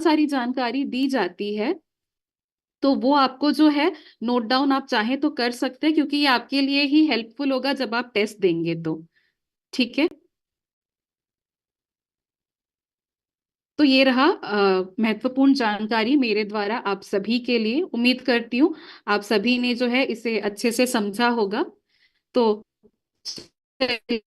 सारी जानकारी दी जाती है, तो वो आपको जो है नोट डाउन आप चाहें तो कर सकते हैं, क्योंकि ये आपके लिए ही हेल्पफुल होगा जब आप टेस्ट देंगे तो। ठीक है। तो ये रहा महत्वपूर्ण जानकारी मेरे द्वारा आप सभी के लिए। उम्मीद करती हूँ आप सभी ने जो है इसे अच्छे से समझा होगा। तो चलिए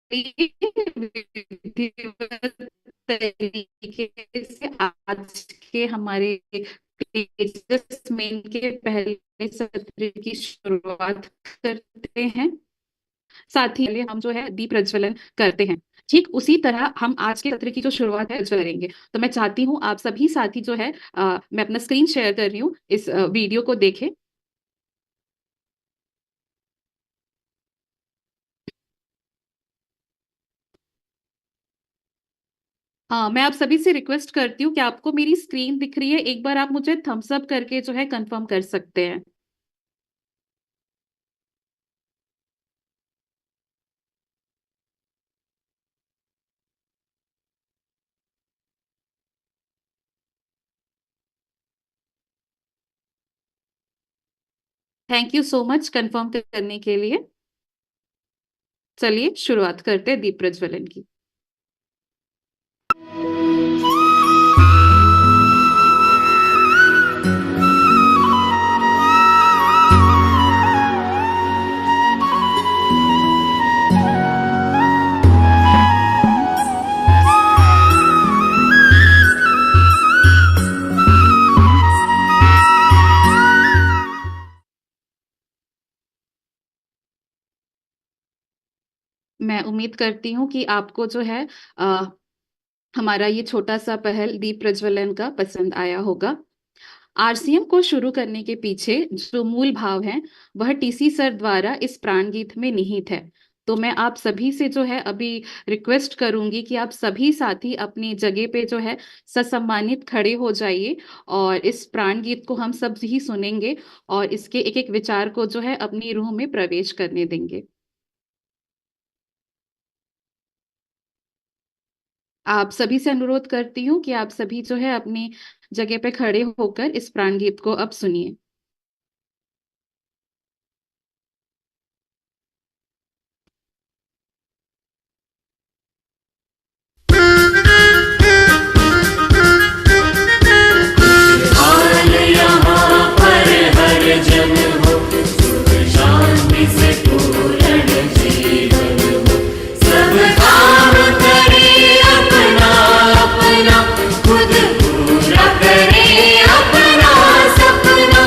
विधिवत तरीके से आज के हमारे तेजस मेन के पहले सत्र की शुरुआत करते हैं। साथ ही पहले हम जो है दीप प्रज्वलन करते हैं। ठीक उसी तरह हम आज के सत्र की जो शुरुआत है करेंगे। तो मैं चाहती हूँ आप सभी साथी जो है मैं अपना स्क्रीन शेयर कर रही हूँ, इस वीडियो को देखें। मैं आप सभी से रिक्वेस्ट करती हूँ कि आपको मेरी स्क्रीन दिख रही है, एक बार आप मुझे थम्स अप करके जो है कंफर्म कर सकते हैं। Thank you so much confirm करने के लिए। चलिए शुरुआत करते हैं दीप प्रज्वलन की। मैं उम्मीद करती हूँ कि आपको जो है अ, हमारा ये छोटा सा पहल दीप प्रज्वलन का पसंद आया होगा। आरसीएम को शुरू करने के पीछे जो मूल भाव है वह टीसी सर द्वारा इस प्राण गीत में निहित है। तो मैं आप सभी से जो है अभी रिक्वेस्ट करूंगी कि आप सभी साथी अपनी जगह पे जो है ससम्मानित खड़े हो जाइए और इस प्राण गीत को हम सब ही सुनेंगे और इसके एक एक विचार को जो है अपनी रूह में प्रवेश करने देंगे। आप सभी से अनुरोध करती हूँ कि आप सभी जो है अपनी जगह पे खड़े होकर इस प्राण गीत को अब सुनिए। हाल यहाँ पर हर जन हो, सुख शांति से पूर्ण जीवन हो। सब काम करे अपना अपना, खुद पूरा करे अपना सपना।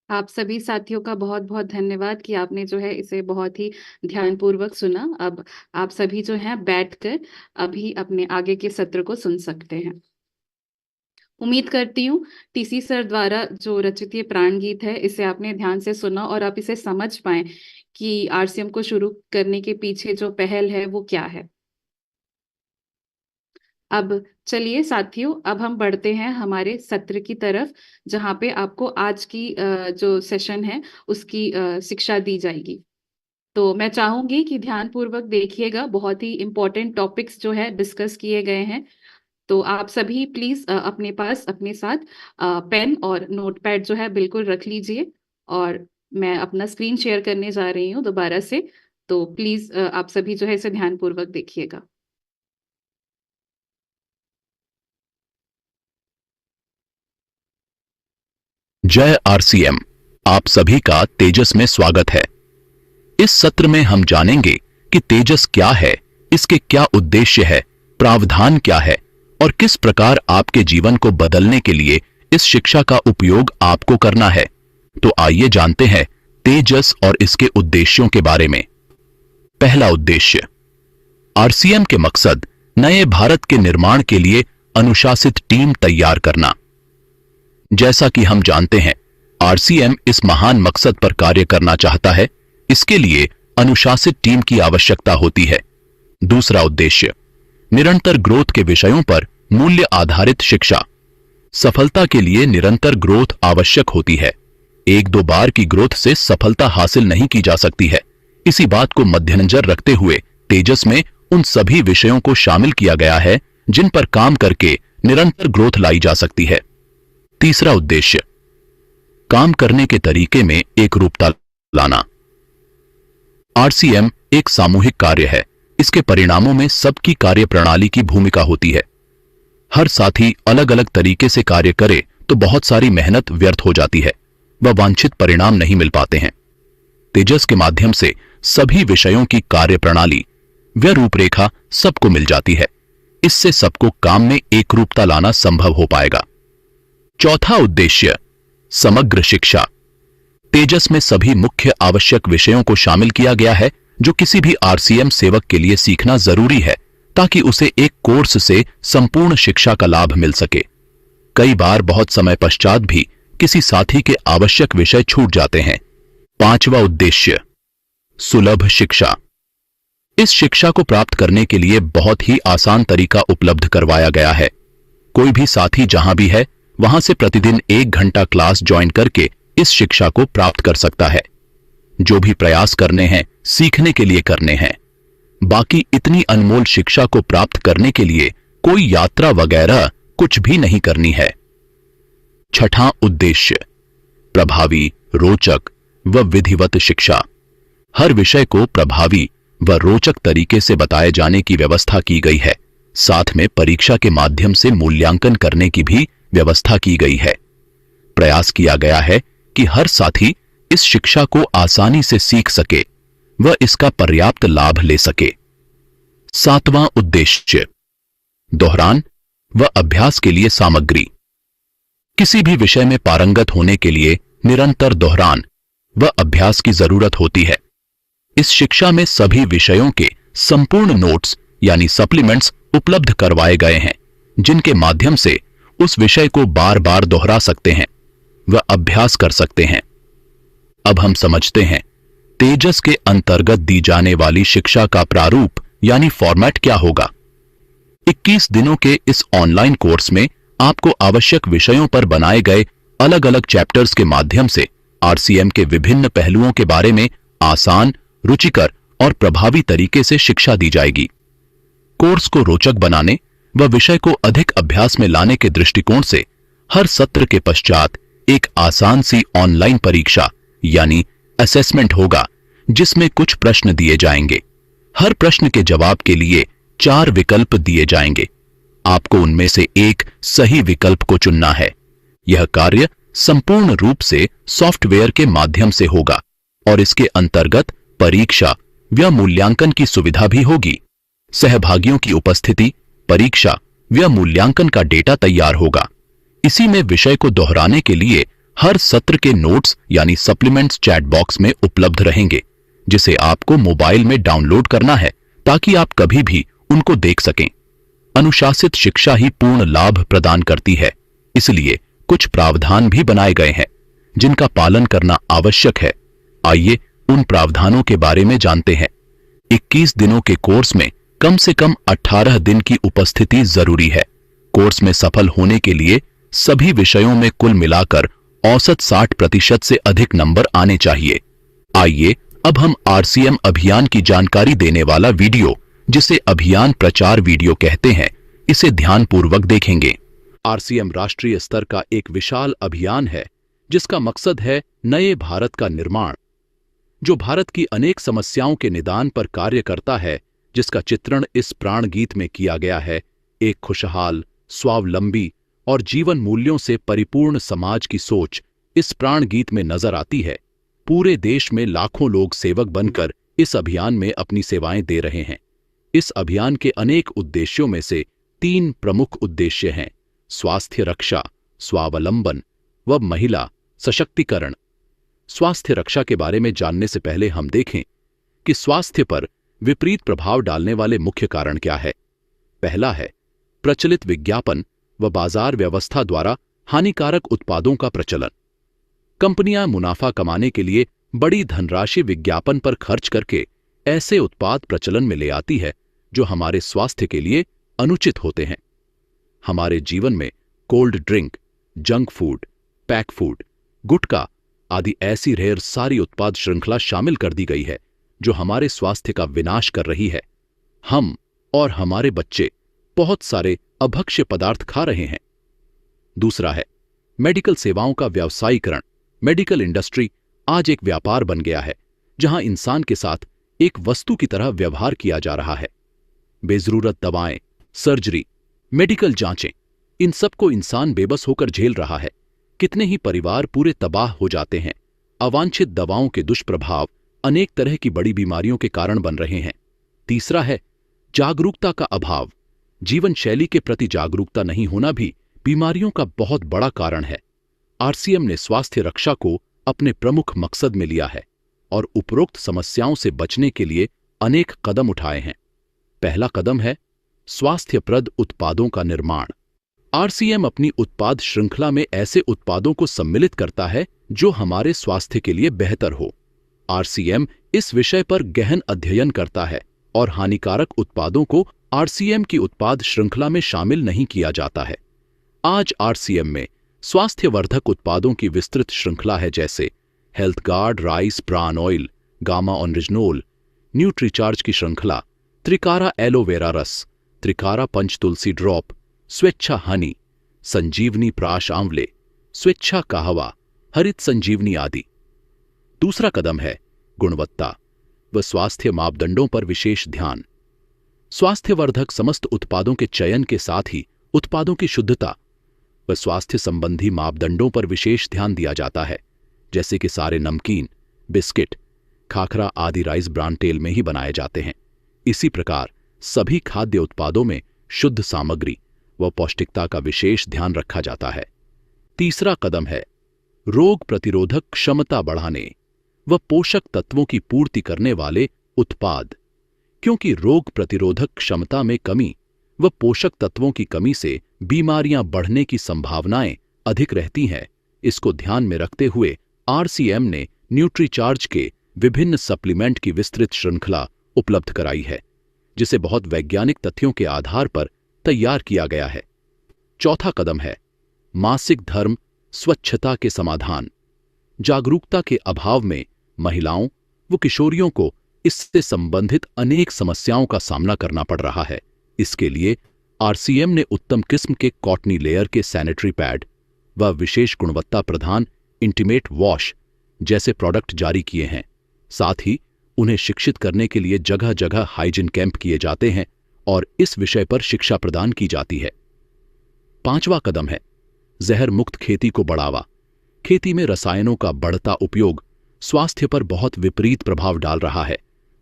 आप सभी साथियों का बहुत बहुत धन्यवाद कि आपने जो है इसे बहुत ही ध्यानपूर्वक सुना। अब आप सभी जो हैं बैठकर अभी अपने आगे के सत्र को सुन सकते हैं। उम्मीद करती हूँ टीसी सर द्वारा जो रचित ये प्राण गीत है इसे आपने ध्यान से सुना और आप इसे समझ पाए कि आरसीएम को शुरू करने के पीछे जो पहल है वो क्या है। अब चलिए साथियों, अब हम बढ़ते हैं हमारे सत्र की तरफ, जहाँ पे आपको आज की जो सेशन है उसकी शिक्षा दी जाएगी। तो मैं चाहूंगी कि ध्यानपूर्वक देखिएगा, बहुत ही इम्पोर्टेंट टॉपिक्स जो है डिस्कस किए गए हैं। तो आप सभी प्लीज अपने पास अपने साथ पेन और नोटपैड जो है बिल्कुल रख लीजिए। और मैं अपना स्क्रीन शेयर करने जा रही हूँ दोबारा से, तो प्लीज आप सभी जो है इसे ध्यानपूर्वक देखिएगा। जय आरसीएम। आप सभी का तेजस में स्वागत है। इस सत्र में हम जानेंगे कि तेजस क्या है, इसके क्या उद्देश्य है, प्रावधान क्या है और किस प्रकार आपके जीवन को बदलने के लिए इस शिक्षा का उपयोग आपको करना है। तो आइए जानते हैं तेजस और इसके उद्देश्यों के बारे में। पहला उद्देश्य, आरसीएम के मकसद नए भारत के निर्माण के लिए अनुशासित टीम तैयार करना। जैसा कि हम जानते हैं, आरसीएम इस महान मकसद पर कार्य करना चाहता है। इसके लिए अनुशासित टीम की आवश्यकता होती है। दूसरा उद्देश्य, निरंतर ग्रोथ के विषयों पर मूल्य आधारित शिक्षा। सफलता के लिए निरंतर ग्रोथ आवश्यक होती है। एक दो बार की ग्रोथ से सफलता हासिल नहीं की जा सकती है। इसी बात को मद्देनजर रखते हुए तेजस में उन सभी विषयों को शामिल किया गया है जिन पर काम करके निरंतर ग्रोथ लाई जा सकती है। तीसरा उद्देश्य, काम करने के तरीके में एकरूपता लाना। आरसीएम एक सामूहिक कार्य है। इसके परिणामों में सबकी कार्य प्रणाली की भूमिका होती है। हर साथी अलग अलग तरीके से कार्य करे तो बहुत सारी मेहनत व्यर्थ हो जाती है व वांछित परिणाम नहीं मिल पाते हैं। तेजस के माध्यम से सभी विषयों की कार्य प्रणाली व रूपरेखा सबको मिल जाती है। इससे सबको काम में एकरूपता लाना संभव हो पाएगा। चौथा उद्देश्य, समग्र शिक्षा। तेजस में सभी मुख्य आवश्यक विषयों को शामिल किया गया है जो किसी भी आरसीएम सेवक के लिए सीखना जरूरी है ताकि उसे एक कोर्स से संपूर्ण शिक्षा का लाभ मिल सके। कई बार बहुत समय पश्चात भी किसी साथी के आवश्यक विषय छूट जाते हैं। पांचवा उद्देश्य, सुलभ शिक्षा। इस शिक्षा को प्राप्त करने के लिए बहुत ही आसान तरीका उपलब्ध करवाया गया है। कोई भी साथी जहां भी है वहां से प्रतिदिन 1 घंटा क्लास ज्वाइन करके इस शिक्षा को प्राप्त कर सकता है। जो भी प्रयास करने हैं सीखने के लिए करने हैं। बाकी इतनी अनमोल शिक्षा को प्राप्त करने के लिए कोई यात्रा वगैरह कुछ भी नहीं करनी है। छठा उद्देश्य, प्रभावी, रोचक व विधिवत शिक्षा। हर विषय को प्रभावी व रोचक तरीके से बताए जाने की व्यवस्था की गई है। साथ में परीक्षा के माध्यम से मूल्यांकन करने की भी व्यवस्था की गई है। प्रयास किया गया है कि हर साथी इस शिक्षा को आसानी से सीख सके व इसका पर्याप्त लाभ ले सके। सातवां उद्देश्य, दोहरान व अभ्यास के लिए सामग्री। किसी भी विषय में पारंगत होने के लिए निरंतर दोहरान व अभ्यास की जरूरत होती है। इस शिक्षा में सभी विषयों के संपूर्ण नोट्स यानी सप्लीमेंट्स उपलब्ध करवाए गए हैं जिनके माध्यम से उस विषय को बार बार दोहरा सकते हैं व अभ्यास कर सकते हैं। अब हम समझते हैं तेजस के अंतर्गत दी जाने वाली शिक्षा का प्रारूप यानी फॉर्मेट क्या होगा। 21 दिनों के इस ऑनलाइन कोर्स में आपको आवश्यक विषयों पर बनाए गए अलग अलग चैप्टर्स के माध्यम से आरसीएम के विभिन्न पहलुओं के बारे में आसान, रुचिकर और प्रभावी तरीके से शिक्षा दी जाएगी। कोर्स को रोचक बनाने व विषय को अधिक अभ्यास में लाने के दृष्टिकोण से हर सत्र के पश्चात एक आसान सी ऑनलाइन परीक्षा यानी असेसमेंट होगा जिसमें कुछ प्रश्न दिए जाएंगे। हर प्रश्न के जवाब के लिए 4 विकल्प दिए जाएंगे। आपको उनमें से एक सही विकल्प को चुनना है। यह कार्य संपूर्ण रूप से सॉफ्टवेयर के माध्यम से होगा और इसके अंतर्गत परीक्षा व मूल्यांकन की सुविधा भी होगी। सहभागियों की उपस्थिति, परीक्षा व मूल्यांकन का डेटा तैयार होगा। इसी में विषय को दोहराने के लिए हर सत्र के नोट्स यानी सप्लीमेंट्स चैट बॉक्स में उपलब्ध रहेंगे, जिसे आपको मोबाइल में डाउनलोड करना है ताकि आप कभी भी उनको देख सकें। अनुशासित शिक्षा ही पूर्ण लाभ प्रदान करती है, इसलिए कुछ प्रावधान भी बनाए गए हैं जिनका पालन करना आवश्यक है। आइए उन प्रावधानों के बारे में जानते हैं। 21 दिनों के कोर्स में कम से कम 18 दिन की उपस्थिति जरूरी है। कोर्स में सफल होने के लिए सभी विषयों में कुल मिलाकर औसत 60% से अधिक नंबर आने चाहिए। आइए अब हम आरसीएम अभियान की जानकारी देने वाला वीडियो, जिसे अभियान प्रचार वीडियो कहते हैं, इसे ध्यानपूर्वक देखेंगे। आरसीएम राष्ट्रीय स्तर का एक विशाल अभियान है जिसका मकसद है नए भारत का निर्माण, जो भारत की अनेक समस्याओं के निदान पर कार्य करता है, जिसका चित्रण इस प्राण गीत में किया गया है। एक खुशहाल, स्वावलंबी और जीवन मूल्यों से परिपूर्ण समाज की सोच इस प्राण गीत में नजर आती है। पूरे देश में लाखों लोग सेवक बनकर इस अभियान में अपनी सेवाएं दे रहे हैं। इस अभियान के अनेक उद्देश्यों में से 3 प्रमुख उद्देश्य हैं: स्वास्थ्य रक्षा, स्वावलंबन व महिला सशक्तिकरण। स्वास्थ्य रक्षा के बारे में जानने से पहले हम देखें कि स्वास्थ्य पर विपरीत प्रभाव डालने वाले मुख्य कारण क्या है। पहला है प्रचलित विज्ञापन व बाजार व्यवस्था द्वारा हानिकारक उत्पादों का प्रचलन। कंपनियां मुनाफा कमाने के लिए बड़ी धनराशि विज्ञापन पर खर्च करके ऐसे उत्पाद प्रचलन में ले आती है जो हमारे स्वास्थ्य के लिए अनुचित होते हैं। हमारे जीवन में cold drink, junk food, pack food, gutkha आदि ऐसी ढेर सारी उत्पाद श्रृंखला शामिल कर दी गई है जो हमारे स्वास्थ्य का विनाश कर रही है। हम और हमारे बच्चे बहुत सारे अभक्ष्य पदार्थ खा रहे हैं। दूसरा है मेडिकल सेवाओं का व्यावसायीकरण। मेडिकल इंडस्ट्री आज एक व्यापार बन गया है जहां इंसान के साथ एक वस्तु की तरह व्यवहार किया जा रहा है। बेजरूरत दवाएं, सर्जरी, मेडिकल जांचें, इन सबको इंसान बेबस होकर झेल रहा है। कितने ही परिवार पूरे तबाह हो जाते हैं। अवांछित दवाओं के दुष्प्रभाव अनेक तरह की बड़ी बीमारियों के कारण बन रहे हैं। तीसरा है जागरूकता का अभाव। जीवन शैली के प्रति जागरूकता नहीं होना भी बीमारियों का बहुत बड़ा कारण है। आरसीएम ने स्वास्थ्य रक्षा को अपने प्रमुख मकसद में लिया है और उपरोक्त समस्याओं से बचने के लिए अनेक कदम उठाए हैं। पहला कदम है स्वास्थ्यप्रद उत्पादों का निर्माण। आरसीएम अपनी उत्पाद श्रृंखला में ऐसे उत्पादों को सम्मिलित करता है जो हमारे स्वास्थ्य के लिए बेहतर हो। आरसीएम इस विषय पर गहन अध्ययन करता है और हानिकारक उत्पादों को आरसीएम की उत्पाद श्रृंखला में शामिल नहीं किया जाता है। आज आरसीएम में स्वास्थ्यवर्धक उत्पादों की विस्तृत श्रृंखला है, जैसे health guard rice bran oil, gamma oryzanol, Nutricharge की श्रृंखला, त्रिकारा एलोवेरा रस, त्रिकारा पंच तुलसी ड्रॉप, स्वेच्छा हनी, संजीवनी प्राश आंवले, स्वेच्छा कहवा, हरित संजीवनी आदि। दूसरा कदम है गुणवत्ता व स्वास्थ्य मापदंडों पर विशेष ध्यान। स्वास्थ्यवर्धक समस्त उत्पादों के चयन के साथ ही उत्पादों की शुद्धता व स्वास्थ्य संबंधी मापदंडों पर विशेष ध्यान दिया जाता है, जैसे कि सारे नमकीन, बिस्किट, खाखरा आदि राइस ब्रान तेल में ही बनाए जाते हैं। इसी प्रकार सभी खाद्य उत्पादों में शुद्ध सामग्री व पौष्टिकता का विशेष ध्यान रखा जाता है। तीसरा कदम है रोग प्रतिरोधक क्षमता बढ़ाने व पोषक तत्वों की पूर्ति करने वाले उत्पाद। क्योंकि रोग प्रतिरोधक क्षमता में कमी व पोषक तत्वों की कमी से बीमारियां बढ़ने की संभावनाएं अधिक रहती हैं, इसको ध्यान में रखते हुए आरसीएम ने न्यूट्रीचार्ज के विभिन्न सप्लीमेंट की विस्तृत श्रृंखला उपलब्ध कराई है, जिसे बहुत वैज्ञानिक तथ्यों के आधार पर तैयार किया गया है। चौथा कदम है मासिक धर्म स्वच्छता के समाधान। जागरूकता के अभाव में महिलाओं व किशोरियों को इससे संबंधित अनेक समस्याओं का सामना करना पड़ रहा है। इसके लिए आरसीएम ने उत्तम किस्म के कॉटनी लेयर के सैनिटरी पैड व विशेष गुणवत्ता प्रधान इंटीमेट वॉश जैसे प्रोडक्ट जारी किए हैं। साथ ही उन्हें शिक्षित करने के लिए जगह जगह हाइजीन कैंप किए जाते हैं और इस विषय पर शिक्षा प्रदान की जाती है। पांचवा कदम है जहर मुक्त खेती को बढ़ावा। खेती में रसायनों का बढ़ता उपयोग स्वास्थ्य पर बहुत विपरीत प्रभाव डाल रहा है।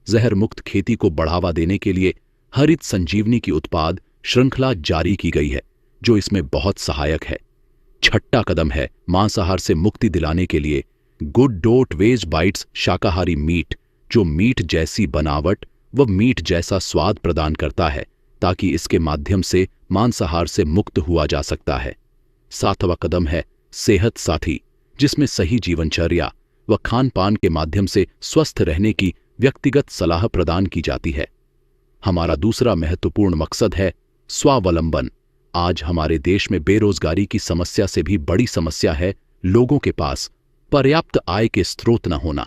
जहर मुक्त खेती को बढ़ावा देने के लिए हरित संजीवनी की उत्पाद श्रृंखला जारी की गई है, जो इसमें बहुत सहायक है। छठा कदम है मांसाहार से मुक्ति दिलाने के लिए गुड डोंट वेज बाइट्स शाकाहारी मीट, जो मीट जैसी बनावट व मीट जैसा स्वाद प्रदान करता है ताकि इसके माध्यम से मांसाहार से मुक्त हुआ जा सकता है। सातवां कदम है सेहत साथी, जिसमें सही जीवनचर्या व खान पान के माध्यम से स्वस्थ रहने की व्यक्तिगत सलाह प्रदान की जाती है। हमारा दूसरा महत्वपूर्ण मकसद है स्वावलंबन। आज हमारे देश में बेरोजगारी की समस्या से भी बड़ी समस्या है लोगों के पास पर्याप्त आय के स्रोत न होना।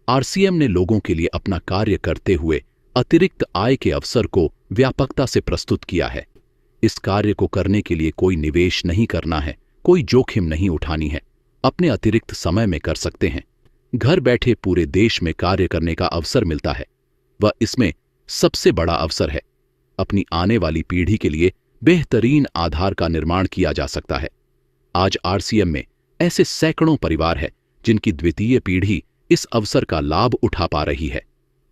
आरसीएम ने लोगों के लिए अपना कार्य करते हुए अतिरिक्त आय के अवसर को व्यापकता से प्रस्तुत किया है। इस कार्य को करने के लिए कोई निवेश नहीं करना है, कोई जोखिम नहीं उठानी है, अपने अतिरिक्त समय में कर सकते हैं। घर बैठे पूरे देश में कार्य करने का अवसर मिलता है। वह इसमें सबसे बड़ा अवसर है। अपनी आने वाली पीढ़ी के लिए बेहतरीन आधार का निर्माण किया जा सकता है। आज आरसीएम में ऐसे सैकड़ों परिवार हैं जिनकी द्वितीय पीढ़ी इस अवसर का लाभ उठा पा रही है।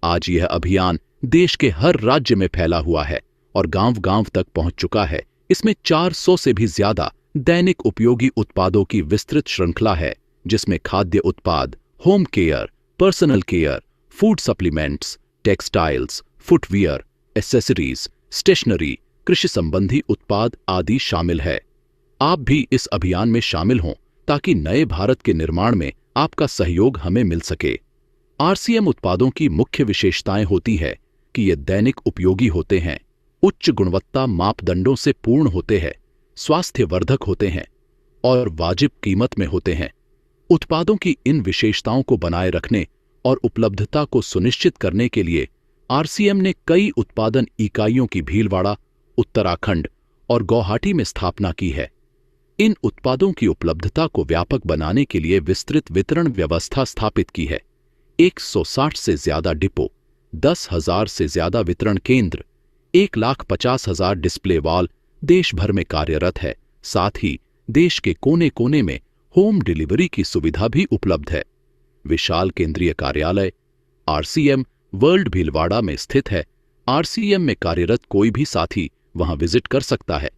आज यह अभियान देश के हर राज्य में फैला हुआ है और गांव-गांव तक पहुंच चुका है। इसमें 400 से भी ज्यादा दैनिक उपयोगी उत्पादों की विस्तृत श्रृंखला है, जिसमें खाद्य उत्पाद, home care, personal care, food supplements, textiles, footwear, accessories, stationery, कृषि संबंधी उत्पाद आदि शामिल है। आप भी इस अभियान में शामिल हों ताकि नए भारत के निर्माण में आपका सहयोग हमें मिल सके। आरसीएम उत्पादों की मुख्य विशेषताएं होती है कि ये दैनिक उपयोगी होते हैं, उच्च गुणवत्ता मापदंडों से पूर्ण होते हैं, स्वास्थ्यवर्धक होते हैं और वाजिब कीमत में होते हैं। उत्पादों की इन विशेषताओं को बनाए रखने और उपलब्धता को सुनिश्चित करने के लिए आरसीएम ने कई उत्पादन इकाइयों की भीलवाड़ा, उत्तराखंड और गुवाहाटी में स्थापना की है। इन उत्पादों की उपलब्धता को व्यापक बनाने के लिए विस्तृत वितरण व्यवस्था स्थापित की है। 160 से ज्यादा डिपो, 10,000 से ज्यादा वितरण केंद्र, 1,50,000 डिस्प्ले वॉल देश भर में कार्यरत है। साथ ही देश के कोने कोने में होम डिलीवरी की सुविधा भी उपलब्ध है। विशाल केंद्रीय कार्यालय आरसीएम वर्ल्ड भीलवाड़ा में स्थित है। आरसीएम में कार्यरत कोई भी साथी वहां विजिट कर सकता है।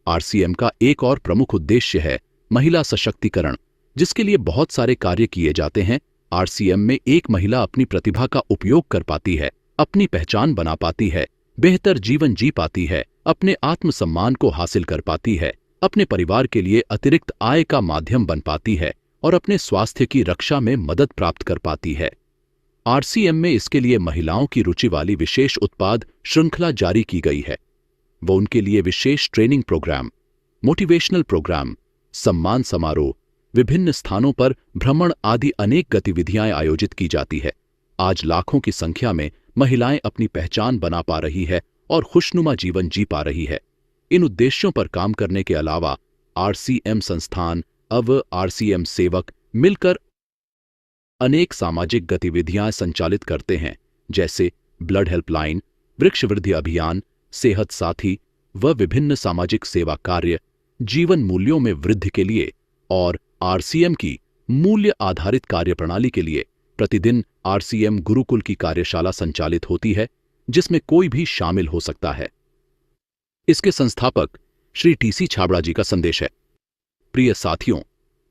आरसीएम का एक और प्रमुख उद्देश्य है महिला सशक्तिकरण, जिसके लिए बहुत सारे कार्य किए जाते हैं। आरसीएम में एक महिला अपनी प्रतिभा का उपयोग कर पाती है, अपनी पहचान बना पाती है, बेहतर जीवन जी पाती है, अपने आत्मसम्मान को हासिल कर पाती है, अपने परिवार के लिए अतिरिक्त आय का माध्यम बन पाती है और अपने स्वास्थ्य की रक्षा में मदद प्राप्त कर पाती है। आरसीएम में इसके लिए महिलाओं की रुचि वाली विशेष उत्पाद श्रृंखला जारी की गई है। वो उनके लिए विशेष ट्रेनिंग प्रोग्राम, मोटिवेशनल प्रोग्राम, सम्मान समारोह, विभिन्न स्थानों पर भ्रमण आदि अनेक गतिविधियां आयोजित की जाती है। आज लाखों की संख्या में महिलाएं अपनी पहचान बना पा रही है और खुशनुमा जीवन जी पा रही है। इन उद्देश्यों पर काम करने के अलावा आरसीएम संस्थान अब आरसीएम सेवक मिलकर अनेक सामाजिक गतिविधियां संचालित करते हैं, जैसे ब्लड हेल्पलाइन, वृक्ष वृद्धि अभियान, सेहत साथी व विभिन्न सामाजिक सेवा कार्य, जीवन मूल्यों में वृद्धि के लिए और आरसीएम की मूल्य आधारित कार्यप्रणाली के लिए प्रतिदिन आरसीएम गुरुकुल की कार्यशाला संचालित होती है, जिसमें कोई भी शामिल हो सकता है। इसके संस्थापक श्री टीसी छाबड़ा जी का संदेश है। प्रिय साथियों,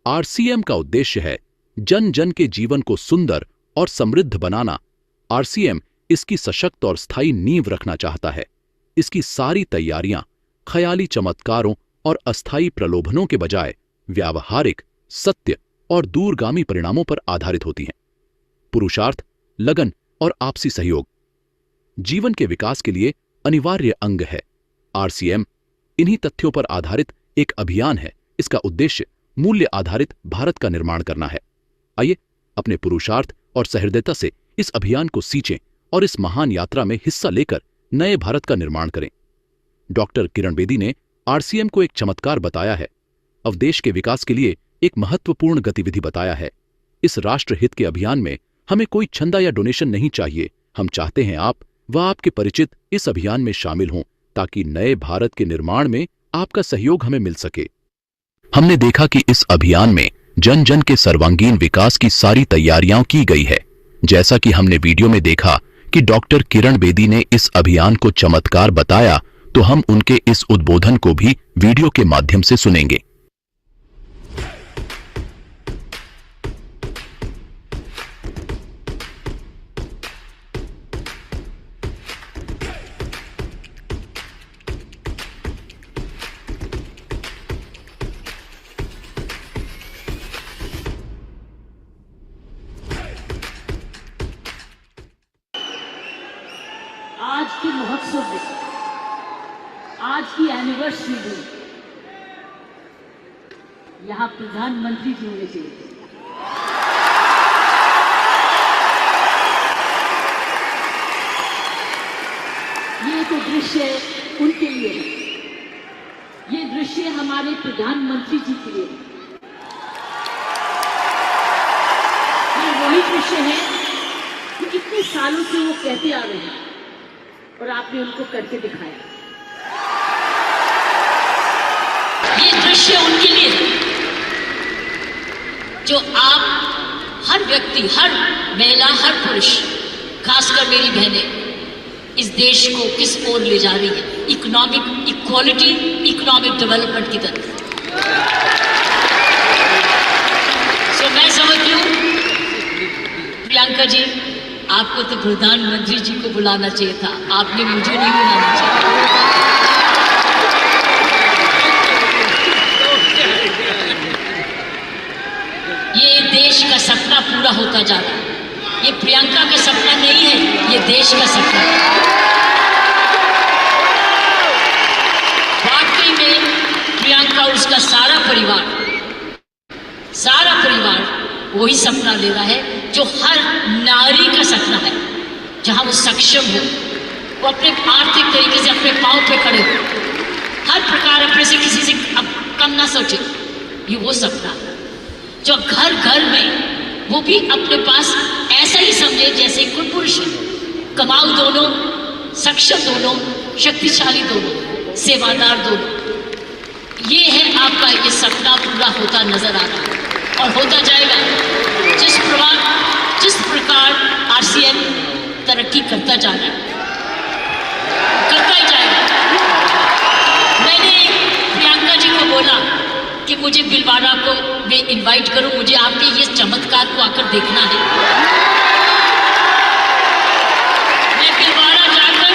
आरसीएम का उद्देश्य है जन जन के जीवन को सुंदर और समृद्ध बनाना। आरसीएम इसकी सशक्त और स्थायी नींव रखना चाहता है। इसकी सारी तैयारियां ख्याली चमत्कारों और अस्थायी प्रलोभनों के बजाय व्यावहारिक, सत्य और दूरगामी परिणामों पर आधारित होती हैं। पुरुषार्थ, लगन और आपसी सहयोग जीवन के विकास के लिए अनिवार्य अंग है। आरसीएम इन्हीं तथ्यों पर आधारित एक अभियान है। इसका उद्देश्य मूल्य आधारित भारत का निर्माण करना है। आइए अपने पुरुषार्थ और सहृदयता से इस अभियान को सींचें और इस महान यात्रा में हिस्सा लेकर नए भारत का निर्माण करें। डॉक्टर किरण बेदी ने आरसीएम को एक चमत्कार बताया है, अवदेश के विकास के लिए एक महत्वपूर्ण गतिविधि बताया है। इस राष्ट्रहित के अभियान में हमें कोई चंदा या डोनेशन नहीं चाहिए। हम चाहते हैं आप व आपके परिचित इस अभियान में शामिल हों ताकि नए भारत के निर्माण में आपका सहयोग हमें मिल सके। हमने देखा कि इस अभियान में जन जन के सर्वांगीण विकास की सारी तैयारियां की गई है। जैसा कि हमने वीडियो में देखा कि डॉक्टर किरण बेदी ने इस अभियान को चमत्कार बताया, तो हम उनके इस उद्बोधन को भी वीडियो के माध्यम से सुनेंगे। ऑल्सो विश आज की एनिवर्सरी में यहाँ प्रधानमंत्री जी होने चाहिए। ये तो दृश्य उनके लिए है, ये दृश्य हमारे प्रधानमंत्री जी के लिए है। ये वही दृश्य है कि इतने सालों से वो कहते आ रहे हैं और आपने उनको करके दिखाया। ये दृश्य उनके लिए है जो आप हर व्यक्ति, हर महिला, हर पुरुष, खासकर मेरी बहनें इस देश को किस ओर ले जा रही है, इकोनॉमिक इक्वालिटी, इकोनॉमिक डेवलपमेंट की तरफ। सो मैं समझती हूँ प्रियंका जी, आपको तो प्रधानमंत्री जी को बुलाना चाहिए था, आपने मुझे नहीं बुलाना चाहिए। ये देश का सपना पूरा होता जा रहा है। ये प्रियंका का सपना नहीं है, ये देश का सपना है। वाकई में प्रियंका और उसका सारा परिवार वही सपना ले रहा है जो हर नारी का सपना है, जहां वो सक्षम हो, वो अपने आर्थिक तरीके से अपने पांव पे खड़े हो, हर प्रकार अपने से किसी से कम ना सोचे। ये वो सपना है जो घर घर में वो भी अपने पास ऐसा ही समझे जैसे कोई पुरुष है, कमाऊ दोनों, सक्षम दोनों, शक्तिशाली दोनों, सेवादार दोनों। ये है आपका ये सपना पूरा होता नजर आ रहा है और होता जाएगा। जिस प्रकार आरसीएम तरक्की करता जा रहा है, करता ही जाएगा। मैंने प्रियंका जी को बोला कि मुझे भिलवाड़ा को मैं इनवाइट करूं, मुझे आपके ये चमत्कार को आकर देखना है। मैं भिलवाड़ा जाकर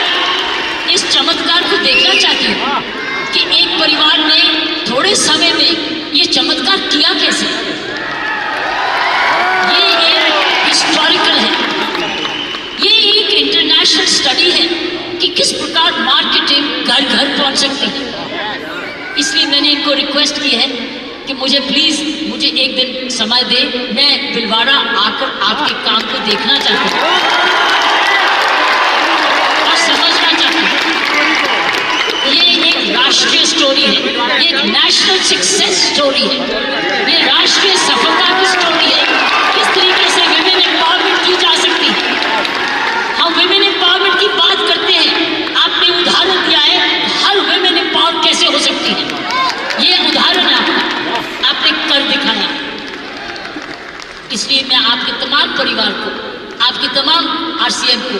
इस चमत्कार को देखना चाहती हूं कि एक परिवार ने थोड़े समय में ये चमत्कार किया कैसे। ये एक हिस्टोरिकल है, ये एक इंटरनेशनल स्टडी है कि किस प्रकार मार्केटिंग घर घर पहुंच सकती है। इसलिए मैंने इनको रिक्वेस्ट की है कि मुझे प्लीज मुझे एक दिन समय दे, मैं भिलवाड़ा आकर आपके काम को देखना चाहती हूँ और समझना चाहती हूँ। ये एक राष्ट्रीय स्टोरी है, ये एक नेशनल सक्सेस स्टोरी है, ये राष्ट्रीय सफलता की स्टोरी है। किस तरीके से विमेन एम्पावरमेंट की जा सकती है। हम विमेन एम्पावरमेंट की बात करते हैं, आपने उदाहरण दिया है हर विमेन एम्पावर कैसे हो सकती है। ये उदाहरण है आपने कर दिखाया। इसलिए मैं आपके तमाम परिवार को, आपके तमाम आरसीएम को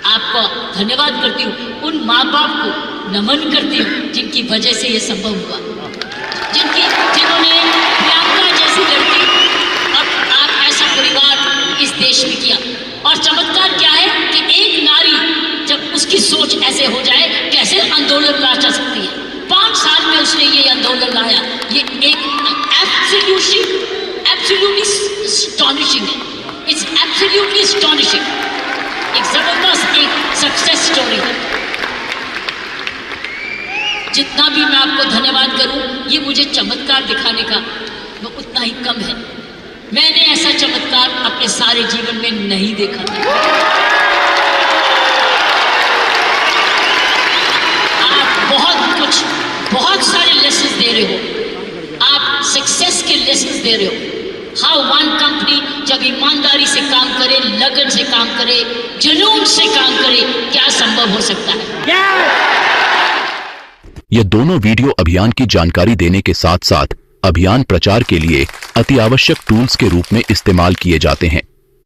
आपको धन्यवाद करती हूँ, उन माँ बाप को नमन करती हूँ जिनकी वजह से ये संभव हुआ, जिन्होंने प्रियंका जैसी लड़की और आप ऐसा परिवार इस देश में किया। और चमत्कार क्या है कि एक नारी जब उसकी सोच ऐसे हो जाए, कैसे आंदोलन ला जा सकती है। 5 साल में उसने ये आंदोलन लाया, ये एक एब्सोल्युटली एस्टॉनिशिंग है। इट्स एब्सोल्युटली एस्टॉनिशिंग, एक जबरदस्त एक सक्सेस स्टोरी है। जितना भी मैं आपको धन्यवाद करूं, ये मुझे चमत्कार दिखाने का वो उतना ही कम है। मैंने ऐसा चमत्कार अपने सारे जीवन में नहीं देखा था। आप बहुत सारे लेसन दे रहे हो, आप सक्सेस के लेसन दे रहे हो। हाउ वन कंपनी जब ईमानदारी से काम करे, लगन से काम करे, जुनून से काम करे, क्या संभव हो सकता है। ये दोनों वीडियो अभियान की जानकारी देने के साथ साथ अभियान प्रचार के लिए अति आवश्यक टूल्स के रूप में इस्तेमाल किए जाते हैं।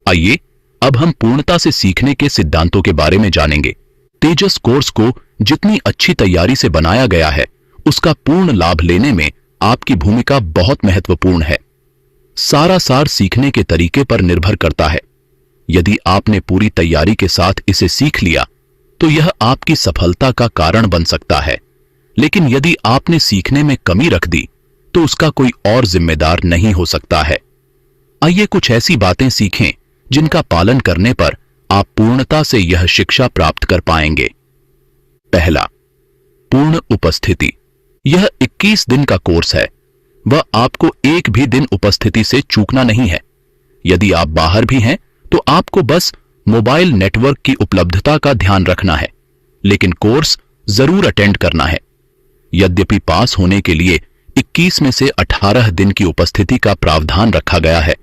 आइए अब हम पूर्णता से सीखने के सिद्धांतों के बारे में जानेंगे। तेजस कोर्स को जितनी अच्छी तैयारी से बनाया गया है, उसका पूर्ण लाभ लेने में आपकी भूमिका बहुत महत्वपूर्ण है। सारा सार सीखने के तरीके पर निर्भर करता है। यदि आपने पूरी तैयारी के साथ इसे सीख लिया तो यह आपकी सफलता का कारण बन सकता है, लेकिन यदि आपने सीखने में कमी रख दी तो उसका कोई और जिम्मेदार नहीं हो सकता है। आइए कुछ ऐसी बातें सीखें जिनका पालन करने पर आप पूर्णता से यह शिक्षा प्राप्त कर पाएंगे। पहला, पूर्ण उपस्थिति। यह 21 दिन का कोर्स है। वह आपको एक भी दिन उपस्थिति से चूकना नहीं है। यदि आप बाहर भी हैं तो आपको बस मोबाइल नेटवर्क की उपलब्धता का ध्यान रखना है, लेकिन कोर्स जरूर अटेंड करना है। यद्यपि पास होने के लिए 21 में से 18 दिन की उपस्थिति का प्रावधान रखा गया है,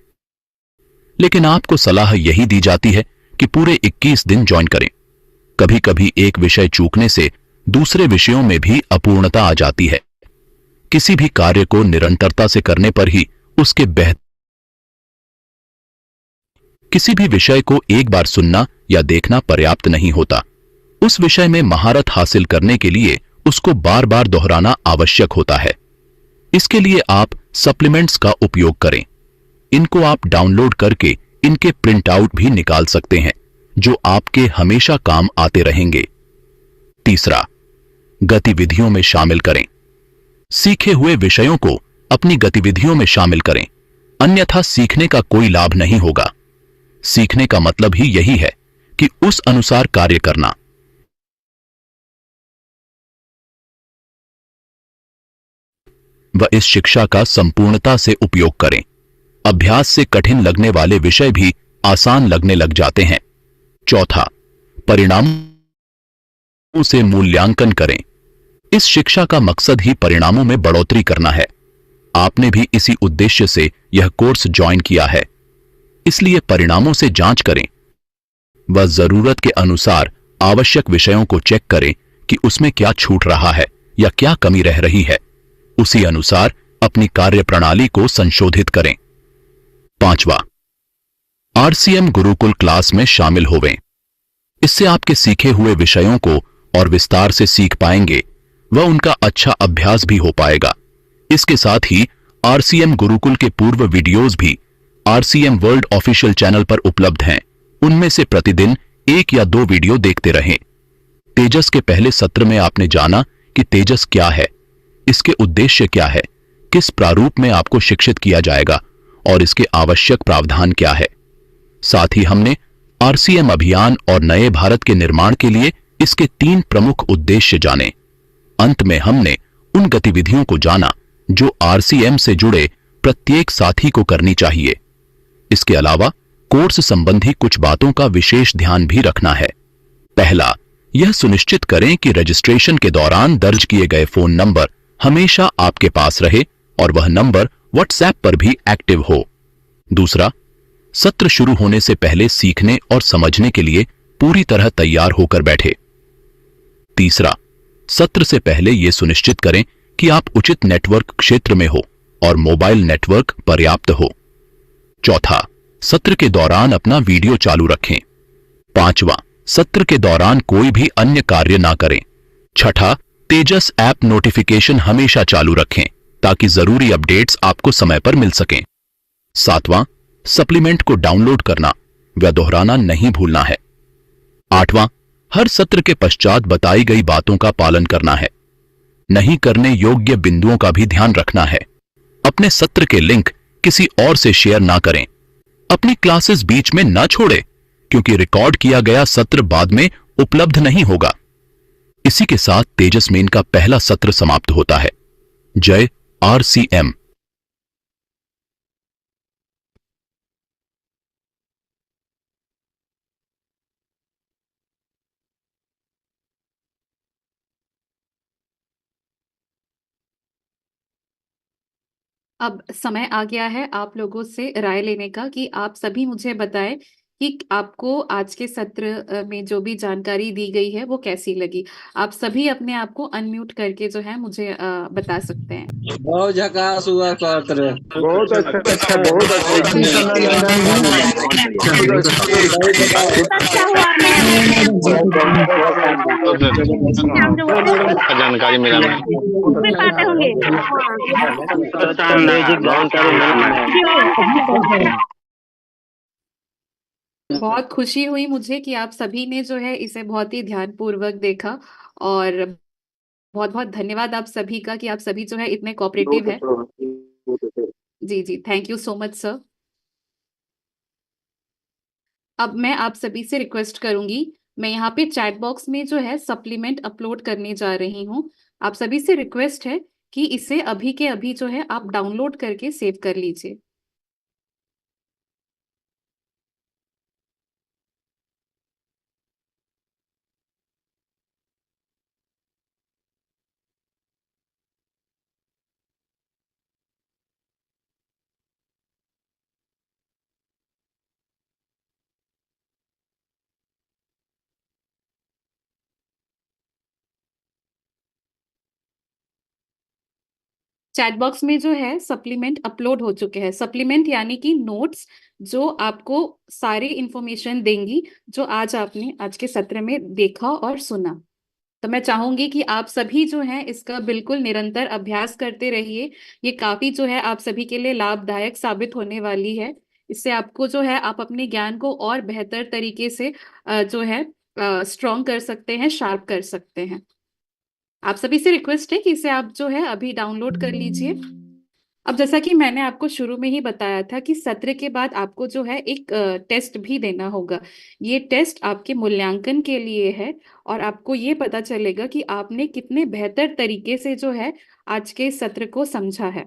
लेकिन आपको सलाह यही दी जाती है कि पूरे 21 दिन ज्वाइन करें। कभी कभी एक विषय चूकने से दूसरे विषयों में भी अपूर्णता आ जाती है। किसी भी कार्य को निरंतरता से करने पर ही उसके किसी भी विषय को एक बार सुनना या देखना पर्याप्त नहीं होता। उस विषय में महारत हासिल करने के लिए उसको बार बार दोहराना आवश्यक होता है। इसके लिए आप सप्लीमेंट्स का उपयोग करें। इनको आप डाउनलोड करके इनके प्रिंट आउट भी निकाल सकते हैं, जो आपके हमेशा काम आते रहेंगे। तीसरा, गतिविधियों में शामिल करें। सीखे हुए विषयों को अपनी गतिविधियों में शामिल करें, अन्यथा सीखने का कोई लाभ नहीं होगा। सीखने का मतलब ही यही है कि उस अनुसार कार्य करना। वह इस शिक्षा का संपूर्णता से उपयोग करें। अभ्यास से कठिन लगने वाले विषय भी आसान लगने लग जाते हैं। चौथा, परिणामों से मूल्यांकन करें। इस शिक्षा का मकसद ही परिणामों में बढ़ोतरी करना है। आपने भी इसी उद्देश्य से यह कोर्स ज्वाइन किया है, इसलिए परिणामों से जांच करें। वह जरूरत के अनुसार आवश्यक विषयों को चेक करें कि उसमें क्या छूट रहा है या क्या कमी रह रही है। उसी अनुसार अपनी कार्य प्रणाली को संशोधित करें। पांचवा, आरसीएम गुरुकुल क्लास में शामिल होवें। इससे आपके सीखे हुए विषयों को और विस्तार से सीख पाएंगे। वह उनका अच्छा अभ्यास भी हो पाएगा। इसके साथ ही आरसीएम गुरुकुल के पूर्व वीडियोस भी आरसीएम वर्ल्ड ऑफिशियल चैनल पर उपलब्ध हैं। उनमें से प्रतिदिन 1 या 2 वीडियो देखते रहें। तेजस के पहले सत्र में आपने जाना कि तेजस क्या है, इसके उद्देश्य क्या है, किस प्रारूप में आपको शिक्षित किया जाएगा और इसके आवश्यक प्रावधान क्या है। साथ ही हमने आरसीएम अभियान और नए भारत के निर्माण के लिए इसके 3 प्रमुख उद्देश्य जाने। अंत में हमने उन गतिविधियों को जाना जो आरसीएम से जुड़े प्रत्येक साथी को करनी चाहिए। इसके अलावा कोर्स संबंधी कुछ बातों का विशेष ध्यान भी रखना है। पहला, यह सुनिश्चित करें कि रजिस्ट्रेशन के दौरान दर्ज किए गए फोन नंबर हमेशा आपके पास रहे और वह नंबर व्हाट्सएप पर भी एक्टिव हो। दूसरा, सत्र शुरू होने से पहले सीखने और समझने के लिए पूरी तरह तैयार होकर बैठे। तीसरा, सत्र से पहले यह सुनिश्चित करें कि आप उचित नेटवर्क क्षेत्र में हो और मोबाइल नेटवर्क पर्याप्त हो। चौथा, सत्र के दौरान अपना वीडियो चालू रखें। पांचवा, सत्र के दौरान कोई भी अन्य कार्य ना करें। छठा, तेजस ऐप नोटिफिकेशन हमेशा चालू रखें ताकि जरूरी अपडेट्स आपको समय पर मिल सकें। सातवां, सप्लीमेंट को डाउनलोड करना व दोहराना नहीं भूलना है। आठवां, हर सत्र के पश्चात बताई गई बातों का पालन करना है। नहीं करने योग्य बिंदुओं का भी ध्यान रखना है। अपने सत्र के लिंक किसी और से शेयर ना करें। अपनी क्लासेस बीच में ना छोड़ें, क्योंकि रिकॉर्ड किया गया सत्र बाद में उपलब्ध नहीं होगा। इसी के साथ तेजस मेन का पहला सत्र समाप्त होता है। जय आरसीएम। अब समय आ गया है आप लोगों से राय लेने का कि आप सभी मुझे बताएं कि आपको आज के सत्र में जो भी जानकारी दी गई है वो कैसी लगी। आप सभी अपने आप को अनम्यूट करके जो है मुझे बता सकते हैं। बहुत झकास हुआ सत्र। बहुत अच्छा अच्छा बहुत जानकारी मिला बहुत खुशी हुई मुझे कि आप सभी ने जो है इसे बहुत ही ध्यानपूर्वक देखा, और बहुत बहुत धन्यवाद आप सभी का कि आप सभी जो है इतने कोऑपरेटिव है। जी जी, thank you so much sir. अब मैं आप सभी से रिक्वेस्ट करूंगी, मैं यहाँ पे चैट बॉक्स में जो है सप्लीमेंट अपलोड करने जा रही हूँ। आप सभी से रिक्वेस्ट है कि इसे अभी के अभी जो है आप डाउनलोड करके सेव कर लीजिए। चैट बॉक्स में जो है सप्लीमेंट अपलोड हो चुके हैं। सप्लीमेंट यानी कि नोट्स जो आपको सारी इंफॉर्मेशन देंगी जो आज आपने आज के सत्र में देखा और सुना। तो मैं चाहूंगी कि आप सभी जो हैं इसका बिल्कुल निरंतर अभ्यास करते रहिए। ये काफी जो है आप सभी के लिए लाभदायक साबित होने वाली है। इससे आपको जो है आप अपने ज्ञान को और बेहतर तरीके से जो है स्ट्रॉन्ग कर सकते हैं, शार्प कर सकते हैं। आप सभी से रिक्वेस्ट है कि इसे आप जो है अभी डाउनलोड कर लीजिए। अब जैसा कि मैंने आपको शुरू में ही बताया था कि सत्र के बाद आपको जो है एक टेस्ट भी देना होगा। ये टेस्ट आपके मूल्यांकन के लिए है और आपको ये पता चलेगा कि आपने कितने बेहतर तरीके से जो है आज के सत्र को समझा है।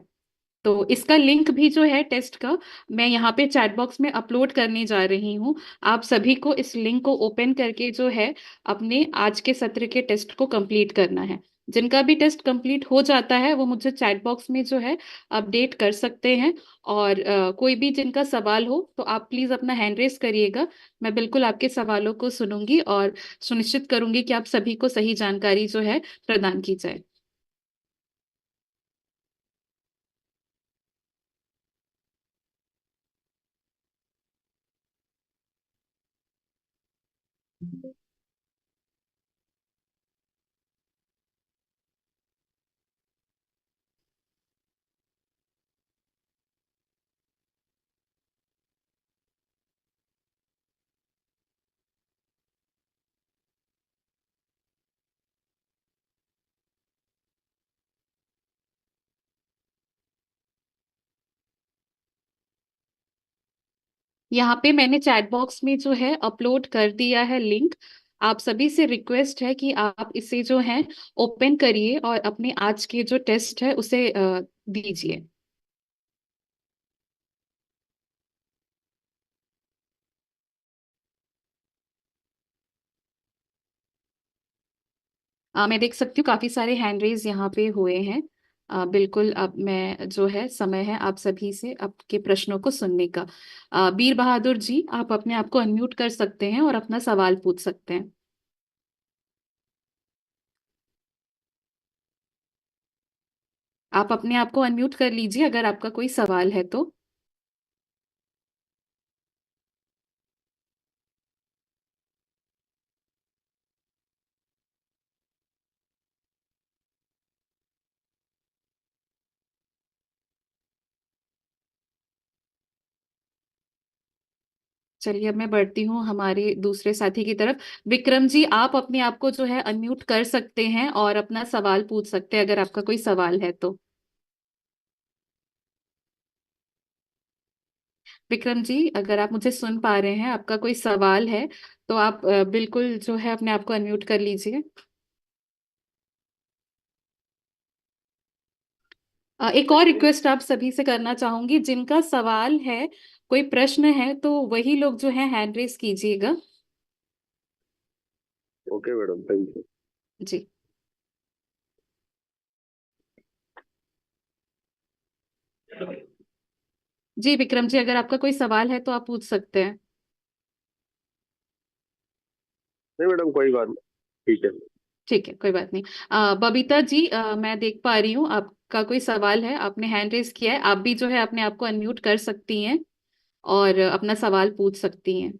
तो इसका लिंक भी जो है टेस्ट का मैं यहाँ पे चैट बॉक्स में अपलोड करने जा रही हूँ। आप सभी को इस लिंक को ओपन करके जो है अपने आज के सत्र के टेस्ट को कंप्लीट करना है। जिनका भी टेस्ट कंप्लीट हो जाता है वो मुझे चैट बॉक्स में जो है अपडेट कर सकते हैं। और कोई भी जिनका सवाल हो तो आप प्लीज अपना हैंड रेस करिएगा। मैं बिल्कुल आपके सवालों को सुनूंगी और सुनिश्चित करूंगी कि आप सभी को सही जानकारी जो है प्रदान की जाए। यहाँ पे मैंने चैट बॉक्स में जो है अपलोड कर दिया है लिंक। आप सभी से रिक्वेस्ट है कि आप इसे जो है ओपन करिए और अपने आज के जो टेस्ट है उसे दीजिए। मैं देख सकती हूँ काफी सारे हैंड रेज यहाँ पे हुए हैं। बिल्कुल अब मैं जो है समय है आप सभी से आपके प्रश्नों को सुनने का। बीर बहादुर जी आप अपने आप को अनम्यूट कर सकते हैं और अपना सवाल पूछ सकते हैं। आप अपने आप को अनम्यूट कर लीजिए अगर आपका कोई सवाल है तो। चलिए अब मैं बढ़ती हूँ हमारे दूसरे साथी की तरफ। विक्रम जी आप अपने आप को जो है अनम्यूट कर सकते हैं और अपना सवाल पूछ सकते हैं अगर आपका कोई सवाल है तो। विक्रम जी अगर आप मुझे सुन पा रहे हैं आपका कोई सवाल है तो आप बिल्कुल जो है अपने आप को अनम्यूट कर लीजिए। एक और रिक्वेस्ट आप सभी से करना चाहूंगी, जिनका सवाल है कोई प्रश्न है तो वही लोग जो है हैंड रेस कीजिएगा। Okay madam, thank you. जी। जी विक्रम जी अगर आपका कोई सवाल है तो आप पूछ सकते हैं। नहीं मैडम, कोई बात नहीं, ठीक है। ठीक है कोई बात नहीं। बबीता जी मैं देख पा रही हूँ आपका कोई सवाल है, आपने हैंड रेस किया है। आप भी जो है अपने आप को अनम्यूट कर सकती हैं और अपना सवाल पूछ सकती हैं।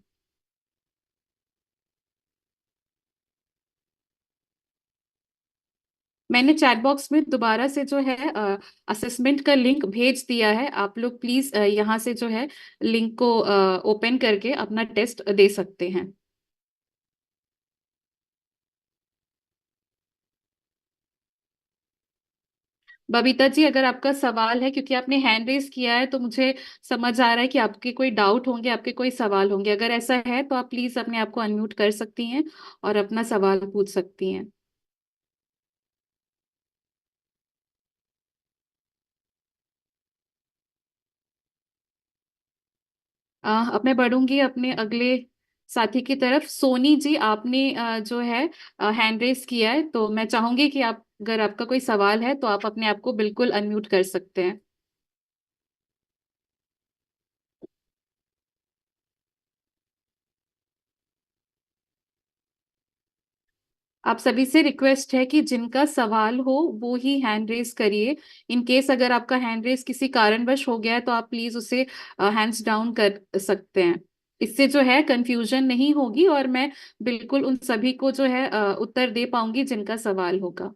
मैंने चैट बॉक्स में दोबारा से जो है असेसमेंट का लिंक भेज दिया है। आप लोग प्लीज यहाँ से जो है लिंक को ओपन करके अपना टेस्ट दे सकते हैं। बबीता जी, अगर आपका सवाल है, क्योंकि आपने हैंड रेस किया है, तो मुझे समझ आ रहा है कि आपके कोई डाउट होंगे, आपके कोई सवाल होंगे। अगर ऐसा है तो आप प्लीज अपने आप को अनम्यूट कर सकती हैं और अपना सवाल पूछ सकती हैं। अब मैं बढ़ूंगी अपने अगले साथी की तरफ। सोनी जी, आपने जो है हैंड रेस किया है, तो मैं चाहूंगी कि आप, अगर आपका कोई सवाल है तो आप अपने आप को बिल्कुल अनम्यूट कर सकते हैं। आप सभी से रिक्वेस्ट है कि जिनका सवाल हो वो ही हैंड रेस करिए। इन केस अगर आपका हैंड रेस किसी कारणवश हो गया है तो आप प्लीज उसे हैंड्स डाउन कर सकते हैं। इससे जो है कंफ्यूजन नहीं होगी और मैं बिल्कुल उन सभी को जो है उत्तर दे पाऊंगी जिनका सवाल होगा।